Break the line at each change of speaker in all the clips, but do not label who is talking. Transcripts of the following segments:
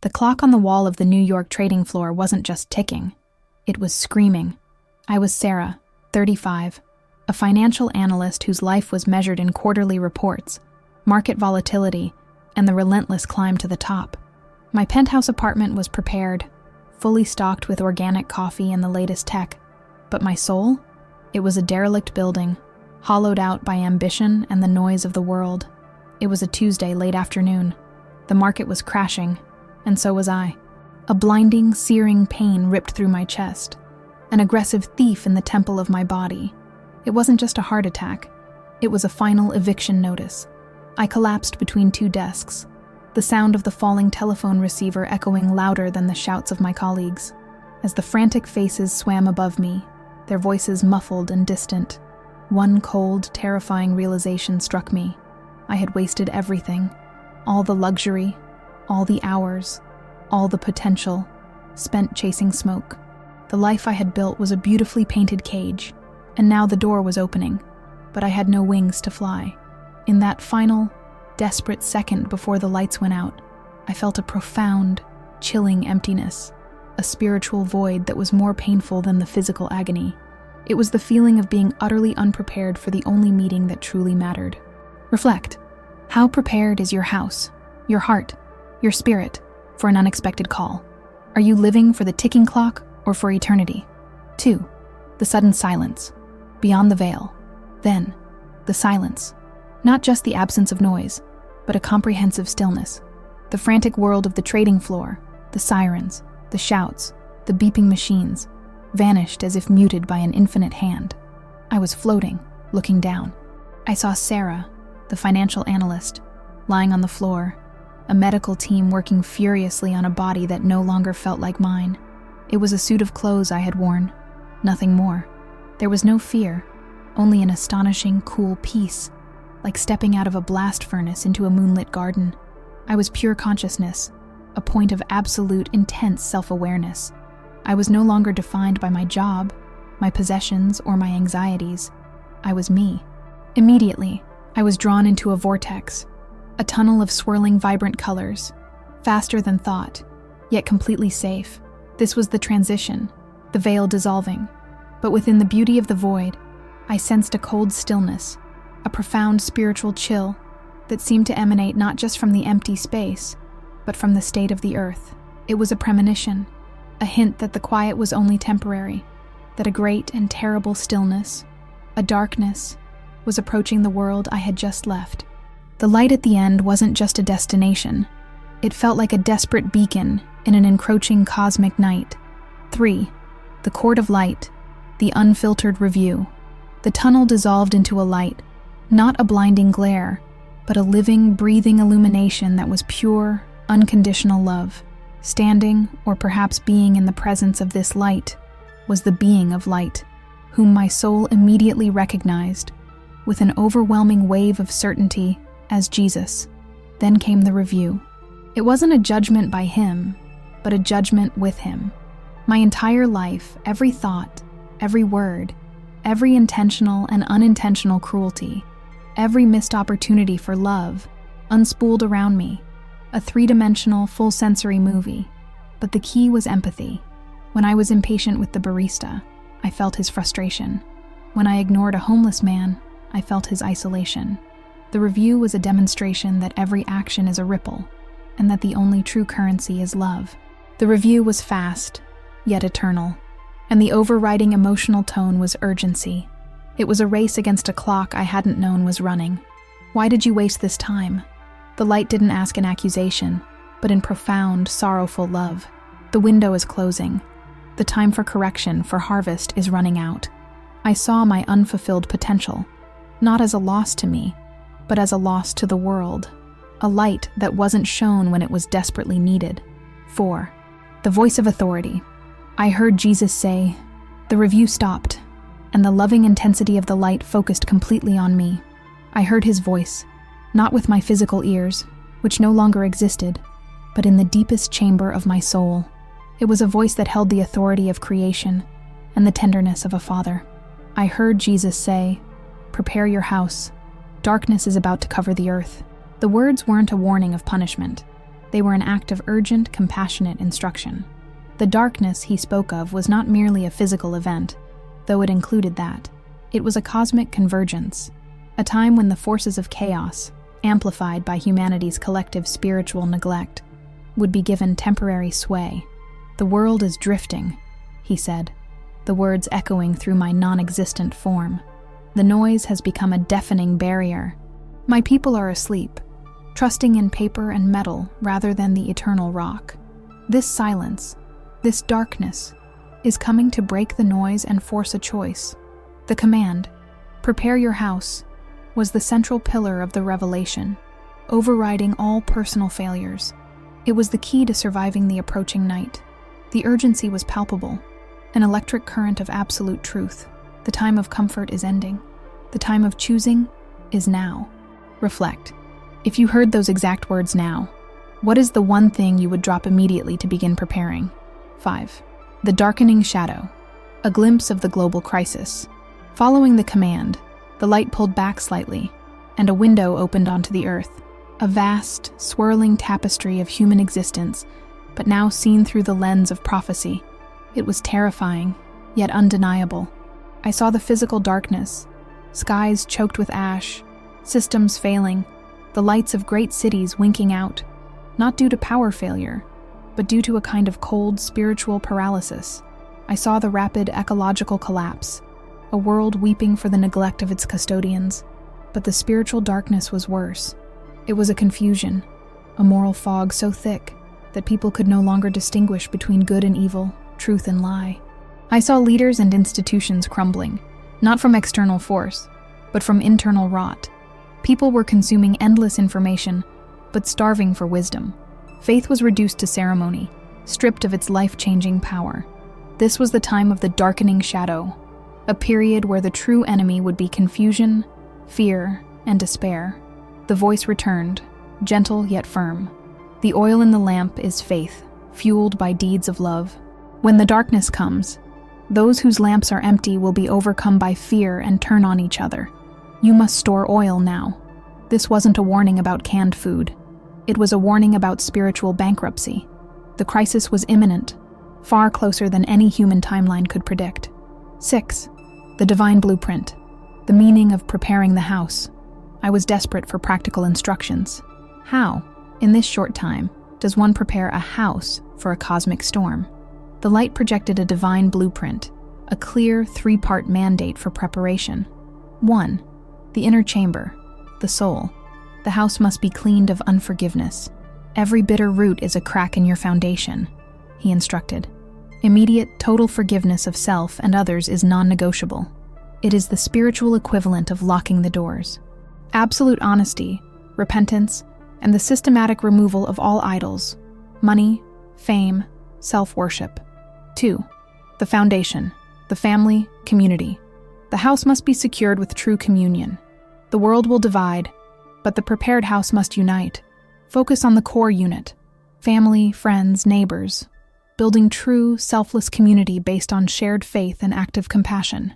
The clock on the wall of the New York trading floor wasn't just ticking. It was screaming. I was Sarah, 35, a financial analyst whose life was measured in quarterly reports, market volatility, and the relentless climb to the top. My penthouse apartment was prepared, fully stocked with organic coffee and the latest tech. But my soul? It was a derelict building, hollowed out by ambition and the noise of the world. It was a Tuesday late afternoon. The market was crashing, and so was I. A blinding, searing pain ripped through my chest, an aggressive thief in the temple of my body. It wasn't just a heart attack. It was a final eviction notice. I collapsed between two desks, the sound of the falling telephone receiver echoing louder than the shouts of my colleagues. As the frantic faces swam above me, their voices muffled and distant, one cold, terrifying realization struck me. I had wasted everything, all the luxury, all the hours, all the potential, spent chasing smoke. The life I had built was a beautifully painted cage, and now the door was opening, but I had no wings to fly. In that final, desperate second before the lights went out, I felt a profound, chilling emptiness, a spiritual void that was more painful than the physical agony. It was the feeling of being utterly unprepared for the only meeting that truly mattered. Reflect. How prepared is your house, your heart, your spirit for an unexpected call? Are you living for the ticking clock or for eternity? 2. The sudden silence. Beyond the veil. Then, the silence. Not just the absence of noise, but a comprehensive stillness. The frantic world of the trading floor, the sirens, the shouts, the beeping machines, vanished as if muted by an infinite hand. I was floating, looking down. I saw Sarah, the financial analyst, lying on the floor, a medical team working furiously on a body that no longer felt like mine. It was a suit of clothes I had worn, nothing more. There was no fear, only an astonishing, cool peace, like stepping out of a blast furnace into a moonlit garden. I was pure consciousness, a point of absolute, intense self-awareness. I was no longer defined by my job, my possessions, or my anxieties. I was me. Immediately, I was drawn into a vortex, a tunnel of swirling, vibrant colors, faster than thought, yet completely safe. This was the transition, the veil dissolving. But within the beauty of the void, I sensed a cold stillness, a profound spiritual chill that seemed to emanate not just from the empty space, but from the state of the earth. It was a premonition, a hint that the quiet was only temporary, that a great and terrible stillness, a darkness, was approaching the world I had just left. The light at the end wasn't just a destination. It felt like a desperate beacon in an encroaching cosmic night. 3. The court of light, the unfiltered review. The tunnel dissolved into a light, not a blinding glare, but a living, breathing illumination that was pure, unconditional love. Standing, or perhaps being in the presence of this light, was the being of light, whom my soul immediately recognized, with an overwhelming wave of certainty, as Jesus. Then came the review. It wasn't a judgment by him, but a judgment with him. My entire life, every thought, every word, every intentional and unintentional cruelty, every missed opportunity for love, unspooled around me. A three-dimensional, full-sensory movie. But the key was empathy. When I was impatient with the barista, I felt his frustration. When I ignored a homeless man, I felt his isolation. The review was a demonstration that every action is a ripple, and that the only true currency is love. The review was fast, yet eternal, and the overriding emotional tone was urgency. It was a race against a clock I hadn't known was running. Why did you waste this time? The light didn't ask an accusation, but in profound, sorrowful love. The window is closing. The time for correction, for harvest, is running out. I saw my unfulfilled potential, not as a loss to me, but as a loss to the world, a light that wasn't shown when it was desperately needed. 4. The voice of authority. I heard Jesus say, the review stopped, and the loving intensity of the light focused completely on me. I heard his voice, not with my physical ears, which no longer existed, but in the deepest chamber of my soul. It was a voice that held the authority of creation and the tenderness of a father. I heard Jesus say, prepare your house. Darkness is about to cover the earth. The words weren't a warning of punishment. They were an act of urgent, compassionate instruction. The darkness he spoke of was not merely a physical event, though it included that. It was a cosmic convergence, a time when the forces of chaos, amplified by humanity's collective spiritual neglect, would be given temporary sway. "The world is drifting," he said, the words echoing through my non-existent form. "The noise has become a deafening barrier. My people are asleep, trusting in paper and metal rather than the eternal rock. This silence, this darkness, is coming to break the noise and force a choice." The command, "Prepare your house," was the central pillar of the revelation, overriding all personal failures. It was the key to surviving the approaching night. The urgency was palpable, an electric current of absolute truth. The time of comfort is ending. The time of choosing is now. Reflect. If you heard those exact words now, what is the one thing you would drop immediately to begin preparing? 5. The darkening shadow. A glimpse of the global crisis. Following the command, the light pulled back slightly, and a window opened onto the earth. A vast, swirling tapestry of human existence, but now seen through the lens of prophecy. It was terrifying, yet undeniable. I saw the physical darkness, skies choked with ash, systems failing, the lights of great cities winking out, not due to power failure, but due to a kind of cold spiritual paralysis. I saw the rapid ecological collapse, a world weeping for the neglect of its custodians. But the spiritual darkness was worse. It was a confusion, a moral fog so thick that people could no longer distinguish between good and evil, truth and lie. I saw leaders and institutions crumbling, not from external force, but from internal rot. People were consuming endless information, but starving for wisdom. Faith was reduced to ceremony, stripped of its life-changing power. This was the time of the darkening shadow, a period where the true enemy would be confusion, fear, and despair. The voice returned, gentle yet firm. "The oil in the lamp is faith, fueled by deeds of love. When the darkness comes, those whose lamps are empty will be overcome by fear and turn on each other. You must store oil now." This wasn't a warning about canned food. It was a warning about spiritual bankruptcy. The crisis was imminent, far closer than any human timeline could predict. 6. The divine blueprint. The meaning of preparing the house. I was desperate for practical instructions. How, in this short time, does one prepare a house for a cosmic storm? The light projected a divine blueprint, a clear 3-part mandate for preparation. 1. The inner chamber, the soul. The house must be cleaned of unforgiveness. "Every bitter root is a crack in your foundation," he instructed. Immediate, total forgiveness of self and others is non-negotiable. It is the spiritual equivalent of locking the doors. Absolute honesty, repentance, and the systematic removal of all idols, money, fame, self-worship. 2. The foundation, the family, community. The house must be secured with true communion. The world will divide, but the prepared house must unite. Focus on the core unit, family, friends, neighbors, building true, selfless community based on shared faith and active compassion.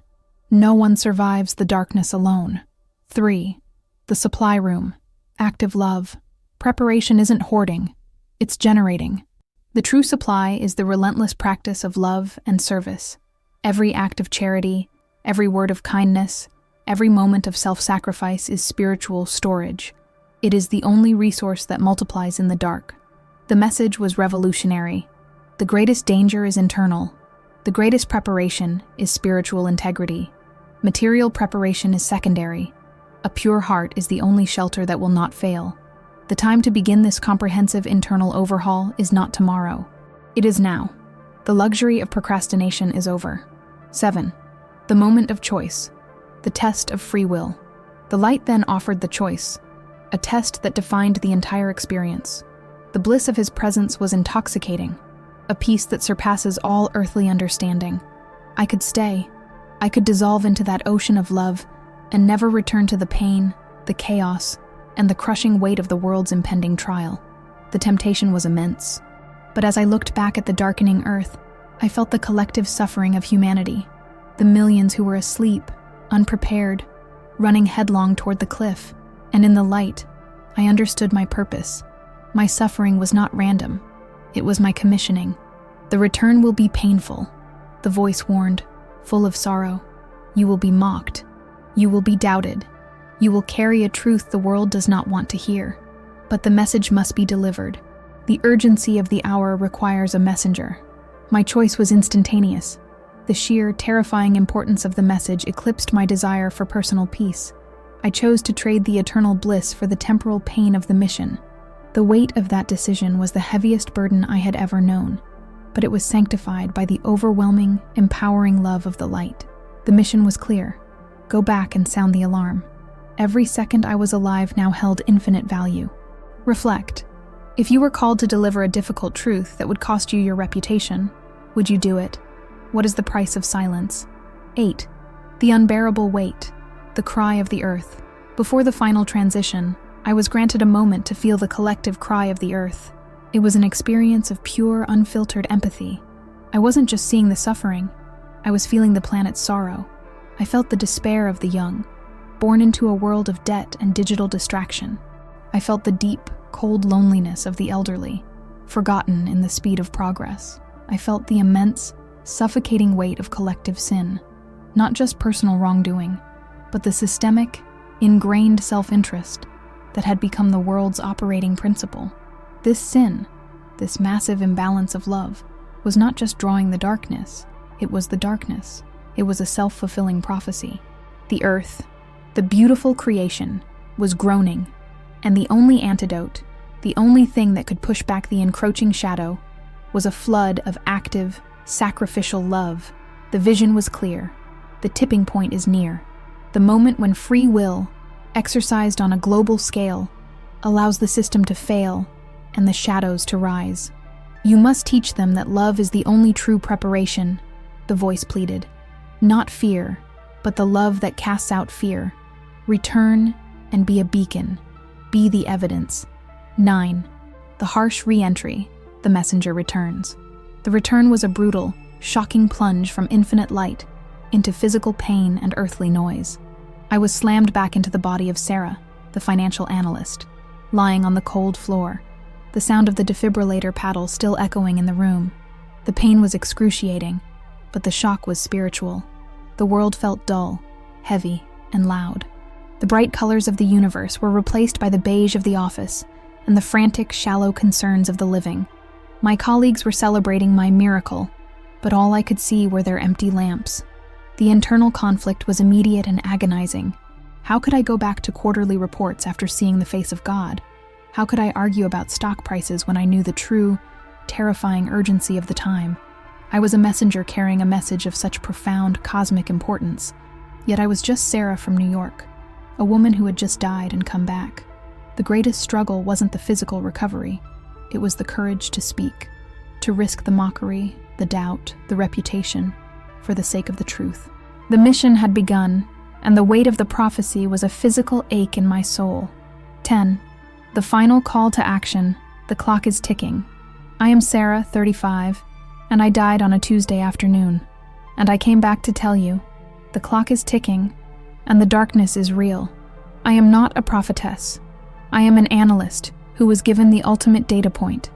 No one survives the darkness alone. 3. The supply room, active love. Preparation isn't hoarding, it's generating. The true supply is the relentless practice of love and service. Every act of charity, every word of kindness, every moment of self-sacrifice is spiritual storage. It is the only resource that multiplies in the dark. The message was revolutionary. The greatest danger is internal. The greatest preparation is spiritual integrity. Material preparation is secondary. A pure heart is the only shelter that will not fail. The time to begin this comprehensive internal overhaul is not tomorrow. It is now. The luxury of procrastination is over. 7. The moment of choice. The test of free will. The light then offered the choice, a test that defined the entire experience. The bliss of his presence was intoxicating, a peace that surpasses all earthly understanding. I could stay. I could dissolve into that ocean of love and never return to the pain, the chaos, and the crushing weight of the world's impending trial. The temptation was immense. But as I looked back at the darkening earth, I felt the collective suffering of humanity, the millions who were asleep, unprepared, running headlong toward the cliff. And in the light, I understood my purpose. My suffering was not random. It was my commissioning. The return will be painful, the voice warned, full of sorrow. You will be mocked. You will be doubted. You will carry a truth the world does not want to hear. But the message must be delivered. The urgency of the hour requires a messenger. My choice was instantaneous. The sheer, terrifying importance of the message eclipsed my desire for personal peace. I chose to trade the eternal bliss for the temporal pain of the mission. The weight of that decision was the heaviest burden I had ever known, but it was sanctified by the overwhelming, empowering love of the light. The mission was clear. Go back and sound the alarm. Every second I was alive now held infinite value. Reflect. If you were called to deliver a difficult truth that would cost you your reputation, would you do it? What is the price of silence? 8. The unbearable weight. The cry of the earth. Before the final transition, I was granted a moment to feel the collective cry of the earth. It was an experience of pure, unfiltered empathy. I wasn't just seeing the suffering. I was feeling the planet's sorrow. I felt the despair of the young, born into a world of debt and digital distraction. I felt the deep, cold loneliness of the elderly, forgotten in the speed of progress. I felt the immense, suffocating weight of collective sin, not just personal wrongdoing, but the systemic, ingrained self-interest that had become the world's operating principle. This sin, this massive imbalance of love, was not just drawing the darkness, it was the darkness. It was a self-fulfilling prophecy. The earth, the beautiful creation, was groaning, and the only antidote, the only thing that could push back the encroaching shadow, was a flood of active, sacrificial love. The vision was clear. The tipping point is near. The moment when free will, exercised on a global scale, allows the system to fail and the shadows to rise. You must teach them that love is the only true preparation, the voice pleaded. Not fear, but the love that casts out fear. Return and be a beacon. Be the evidence. 9. The harsh re-entry. The messenger returns. The return was a brutal, shocking plunge from infinite light into physical pain and earthly noise. I was slammed back into the body of Sarah, the financial analyst, lying on the cold floor, the sound of the defibrillator paddle still echoing in the room. The pain was excruciating, but the shock was spiritual. The world felt dull, heavy, and loud. The bright colors of the universe were replaced by the beige of the office and the frantic, shallow concerns of the living. My colleagues were celebrating my miracle, but all I could see were their empty lamps. The internal conflict was immediate and agonizing. How could I go back to quarterly reports after seeing the face of God? How could I argue about stock prices when I knew the true, terrifying urgency of the time? I was a messenger carrying a message of such profound, cosmic importance. Yet I was just Sarah from New York, a woman who had just died and come back. The greatest struggle wasn't the physical recovery. It was the courage to speak, to risk the mockery, the doubt, the reputation, for the sake of the truth. The mission had begun, and the weight of the prophecy was a physical ache in my soul. 10. The final call to action. The clock is ticking. I am Sarah, 35, and I died on a Tuesday afternoon. And I came back to tell you, the clock is ticking, and the darkness is real. I am not a prophetess. I am an analyst who was given the ultimate data point.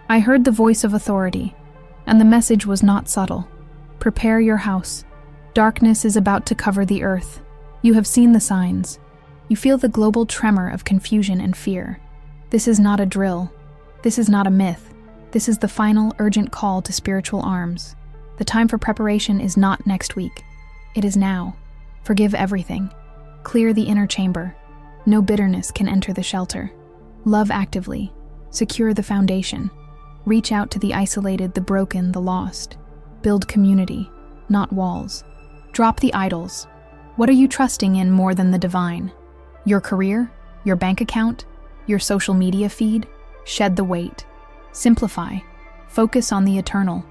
I heard the voice of authority, and the message was not subtle. Prepare your house. Darkness is about to cover the earth. You have seen the signs. You feel the global tremor of confusion and fear. This is not a drill. This is not a myth. This is the final, urgent call to spiritual arms. The time for preparation is not next week. It is now. Forgive everything. Clear the inner chamber. No bitterness can enter the shelter. Love actively. Secure the foundation. Reach out to the isolated, the broken, the lost. Build community, not walls. Drop the idols. What are you trusting in more than the divine? Your career? Your bank account? Your social media feed? Shed the weight. Simplify. Focus on the eternal.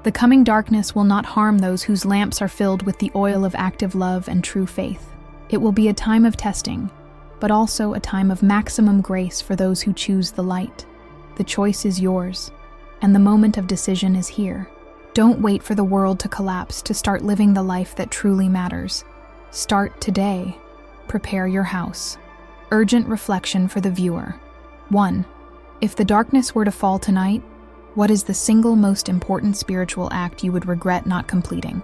The coming darkness will not harm those whose lamps are filled with the oil of active love and true faith. It will be a time of testing, but also a time of maximum grace for those who choose the light. The choice is yours, and the moment of decision is here. Don't wait for the world to collapse to start living the life that truly matters. Start today. Prepare your house. Urgent reflection for the viewer. 1. If the darkness were to fall tonight, what is the single most important spiritual act you would regret not completing?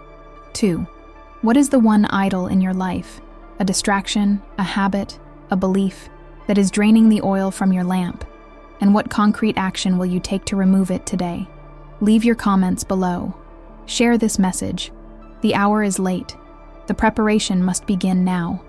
2. What is the one idol in your life, a distraction, a habit, a belief, that is draining the oil from your lamp? And what concrete action will you take to remove it today? Leave your comments below. Share this message. The hour is late. The preparation must begin now.